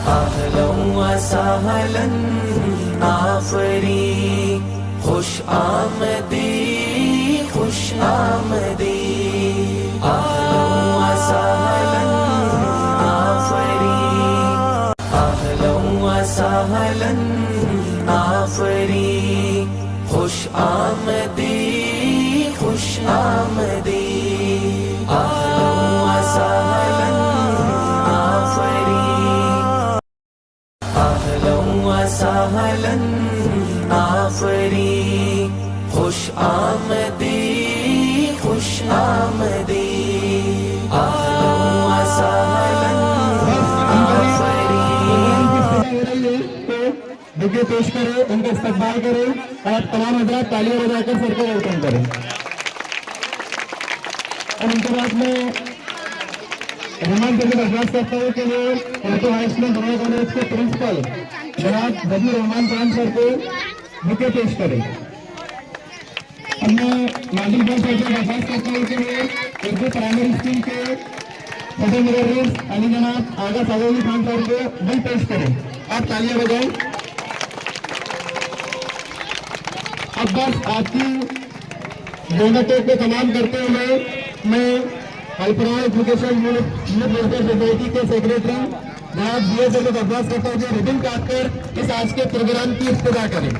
अहलन व सहलन आफरी, खुश आमदी खुश आमदी। अहलन व सहलन आफरी, अहलन व सहलन आफरी, खुश आमदी खुश आमदी। अहलन व सहलन आफरी, अहलन व सहलन आफरी, खुश आमदी खुश आमदी। अहलन व सहलन आफरी। बुके पेश करें, उनका इस्तकबाल करें और तमाम हजरात तालियां बजाकर सर को वेलकम करें। और उनके बाद में रहमान से दरख्वास्त करता हूँ कि वो उर्दू हाई स्कूल बड़ा कॉलेज के प्रिंसिपल जनाब वजीर रहमान खान सर को बुके पेश करें। और मैं नाजिल भाई से दरख्वास्त करता हूँ कि वो उर्दू प्राइमरी स्कूल के सदर मुदर्रिस अली जनाब आगा सागौली खान सर को बिल पेश करें। आप तालियां बजाएं। अब बस आपकी मेहनतों को तमाम करते हुए मैं अल्परा एजुकेशन यूथ वेलफेयर सोसाइटी के सेक्रेटरी जनाब जीए से दरख्वास्त करता हूँ कि रिबन काट कर इस आज के प्रोग्राम की इब्तिदा करें।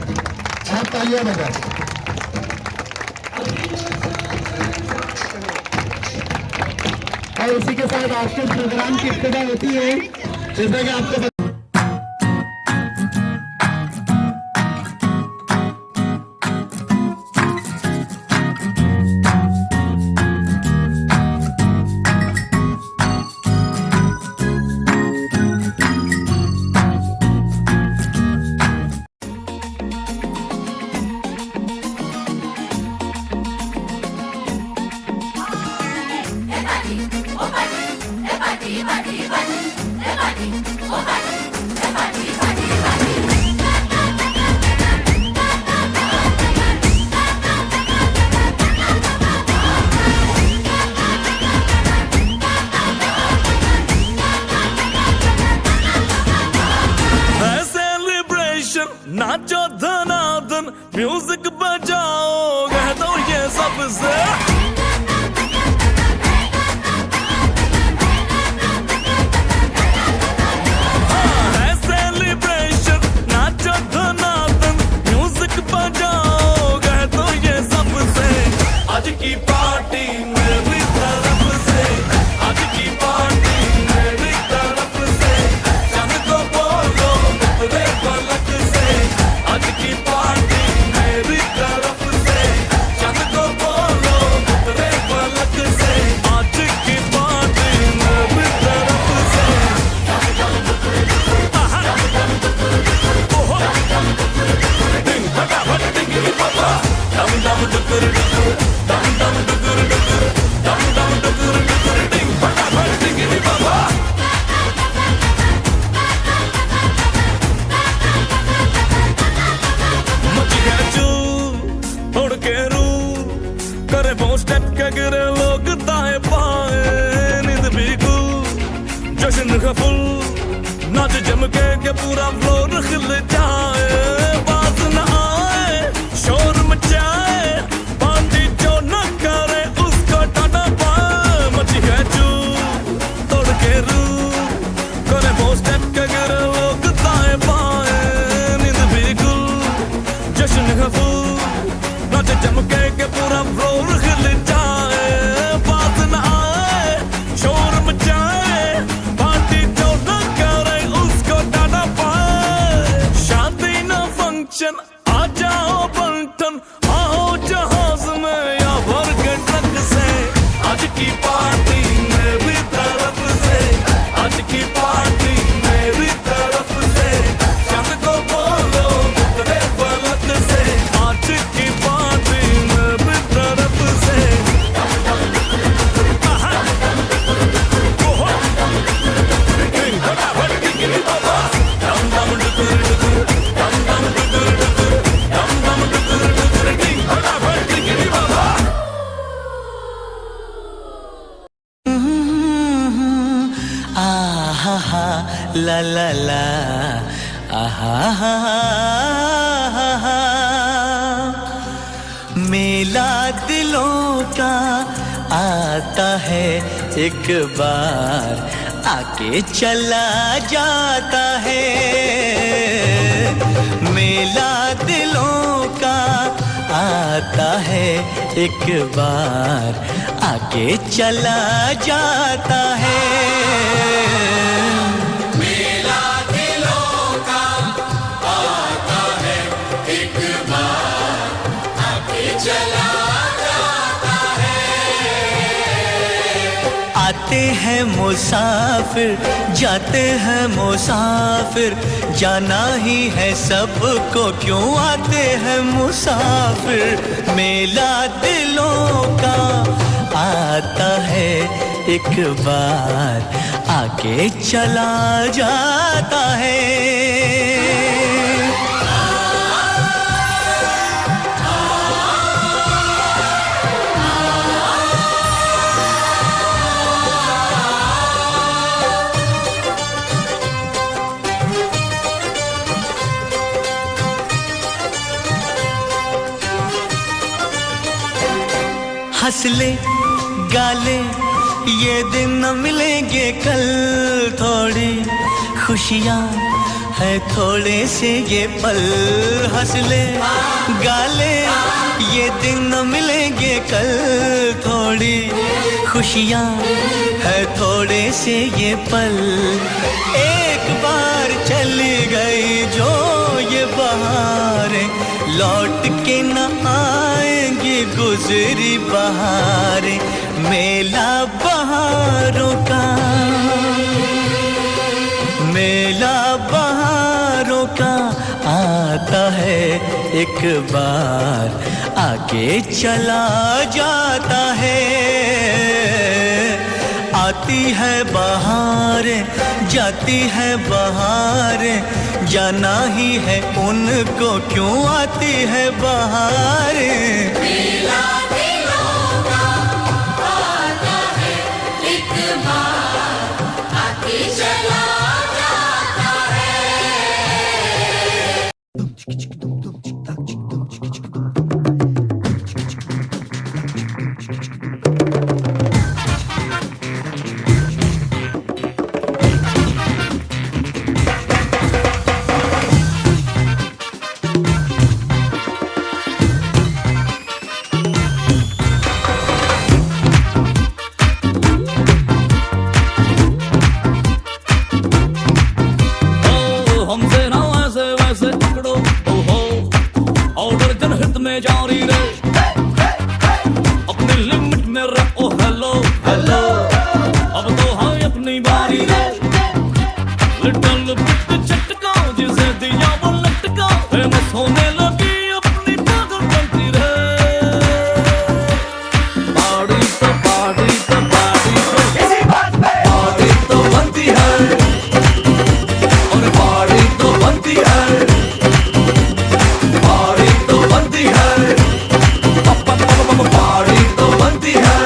आप तालियां बजाएं। और इसी के साथ आज के प्रोग्राम की इब्तिदा होती है। जैसा कि आपको नाचो धनाधन म्यूजिक बजाओ कह दो ये सबसे। है सेलिब्रेशन नाचो धनाधन म्यूजिक बजाओ कह दो ये सबसे। आज की पार्टी मेरी तरफ से, आज की पार्टी मेरी तरफ से। चंद को बोलो उतरे पलक से, आज की पार्टी मेरी तरफ से। चंद को बोलो उतरे पलक से, आज की पार्टी मेरी तरफ से। डिंग फटाफट डिंगी पापा, डम डम डुकुर डुकुर, डम डम डुकुर डुकुर, डम डम डुकुर डुकुर, डिंग फटाफट डिंगी पापा। मची है चू उड़ के रू करे वो स्टेप के गिरे लोग दाएं बाएं। नींद भी गुल जश्न का फुल नाच जम के पूरा फ्लोर खिल जाए। बात न आए शोर मचाए, पार्टी जो न करे उसको टाटा पाए। मची है चू तोड़ के रू करे वो स्टेप के गिरे लोग दाएं बाएं। नींद भी गुल जश्न का फूल नाच जम के पूरा फ्लोर खिल जाए। बात न आए शोर मचाए, पार्टी जो न करे उसको टाटा पाए। शांत आहा हा ला ला ला, आहा हा हा हा। मेला दिलों का आता है एक बार, आके चला जाता है। मेला दिलों का आता है एक बार, आके चला जाता है। मेला दिलों का आता है एक बार, आके चला जाता है। आते हैं मुसाफिर, जाते हैं मुसाफिर, जाना ही है सबको, क्यों आते हैं मुसाफिर। मेला दिलों का आता है एक बार, आके चला जाता है। हंस ले गाले ये दिन न मिलेंगे कल, थोड़ी खुशियाँ है थोड़े से ये पल। हंस ले गाले ये दिन न मिलेंगे कल, थोड़ी खुशियाँ है थोड़े से ये पल। एक बार चली गई जो ये बहारें, लौट के न आएंगी गुजरी बहारें। मेला बहारों का, मेला बहारों का आता है एक बार, आके चला जाता है। आती है बहारें, जाती है बहारें, जाना ही है उनको, क्यों आती है बहारें। मेला दिलों का आता है एक बार, आके चला जाता है। हमसे ना ऐसे वैसे पकड़ो, ओहो ऑर्डर जनहित में जारी रहे, अपनी लिमिट में रहो। हेलो हेलो अब तो है अपनी बारी रे, लिटिल बिट चटकाओ जिसे दिया वो लटकाओ, फेमस होने लगी अपनी पागल बनती रे। पार्टी तो पार्टी तो पार्टी तो पार्टी तो बनती है, और पार्टी तो बनती है, पार्टी तो बनती है, पार्टी तो बनती है।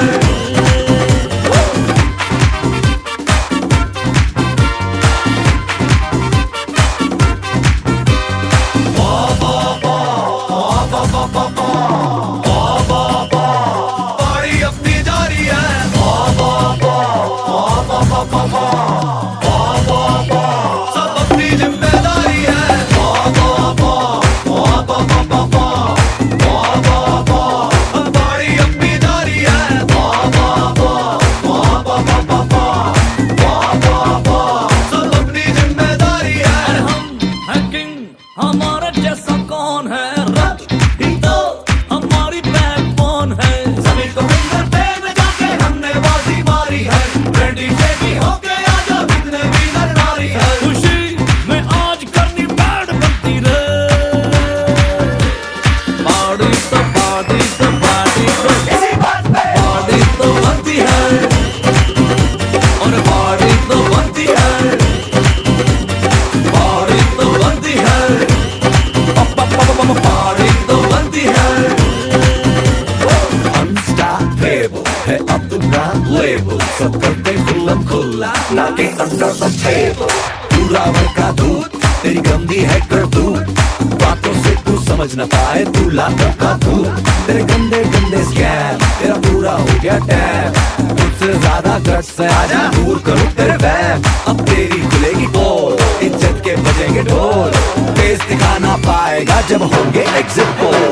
जाके अंदर संक्षेप पूरा वर्ग का दूध तेरी गंदी है करतूत बातों से तू समझ न पाए तू लातों का दूध तेरे गंदे गंदे स्कैम तेरा पूरा हो गया टैप मुझसे ज्यादा गट्स है आजा दूर करूं तेरे वैम अब तेरी खुलेगी पोल इज्जत के बजेंगे ढोल फेस दिखा ना पाएगा जब होंगे एग्जिट पोल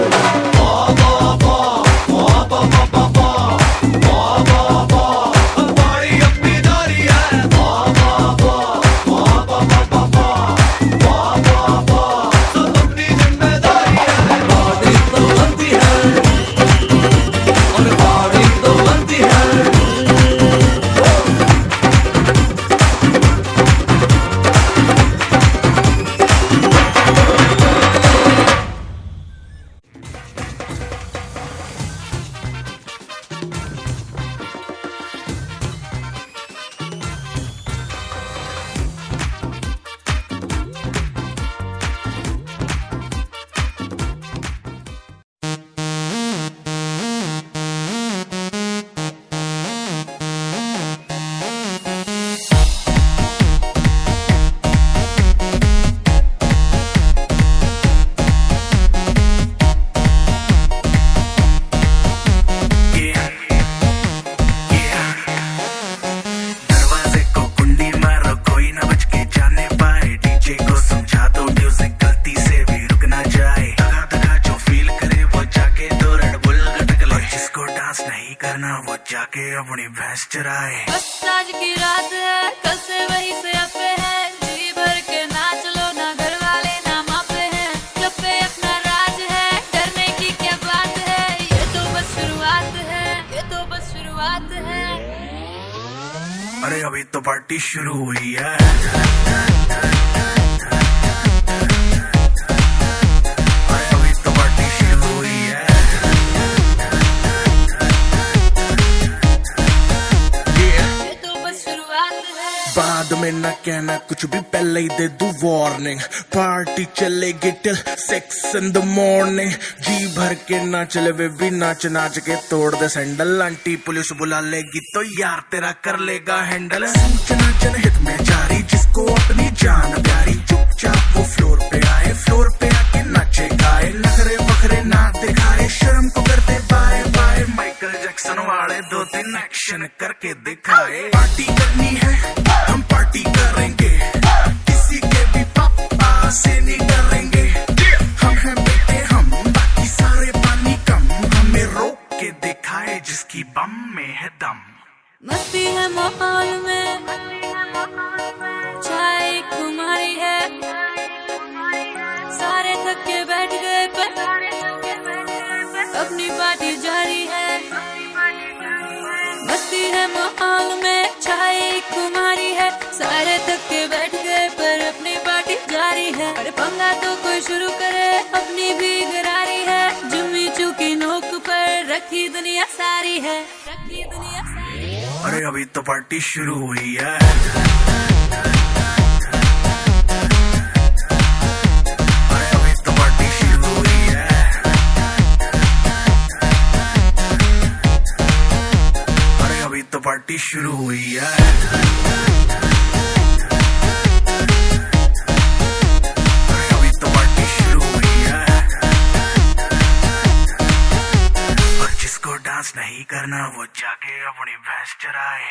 वो जाके अपनी भैंस चराए। बस आज की रात है, कल से वही से अपे है, जी भर के नाच लो ना घर वाले ना मापे हैं, क्लब पे अपना राज है, डरने की क्या बात है, ये तो बस शुरुआत है, ये तो बस शुरुआत है। अरे अभी तो पार्टी शुरू हुई है। बाद में न कहना कुछ भी, पहले ही दे दूं वार्निंग, पार्टी चलेगी टिल 6 in the morning, जी भर के ना चले वे भी नाच नाच के तोड़ दे सैंडल, आंटी पुलिस बुला लेगी तो यार तेरा कर लेगा हैंडल। सूचना जनहित में जारी, जिसको अपनी जान प्यारी, चुपचाप वो फ्लोर पे आए, फ्लोर पे आके नाचे गाए, नखरे बखरे ना दिखाए, शर्म को करते बाय बाय, माइकल जैक्सन वाले 2-3 एक्शन करके दिखाए। पार्टी करनी है हम पार्टी करेंगे, किसी के भी पापा से नहीं डरेंगे, हम हैं बेटे हम, बाकी सारे पानी कम, हमें रोक के दिखाए जिसकी बम में है दम। मस्ती है माहौल में, चाय कुमारी है, सारे थक के बैठ गए पर अपनी पार्टी जारी है। मस्ती है माहौल में, चाय कुमारी है, सारे थक के बैठ गए पर अपनी पार्टी जारी है। अरे पंगा तो कोई शुरू करे, अपनी भी गरारी है, जुम्मी चूकी नोक पर रखी दुनिया सारी है, रखी दुनिया सारी है। अरे अभी तो पार्टी शुरू हुई है। अरे अभी तो पार्टी शुरू हुई है। अरे अभी तो पार्टी शुरू हुई है। डांस नहीं करना वो जाके अपनी भैंस चराए।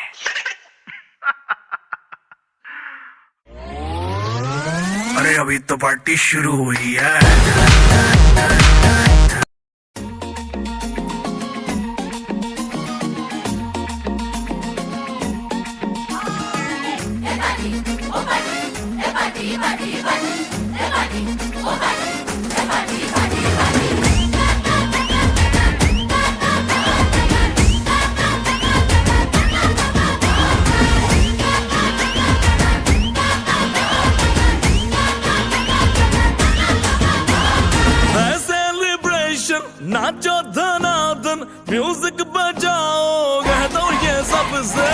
अरे अभी तो पार्टी शुरू हुई है। नाचो धनाधन, म्यूजिक बजाओ, कह दो ये सबसे।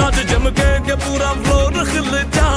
नाच जम के पूरा फ्लोर खिल जाए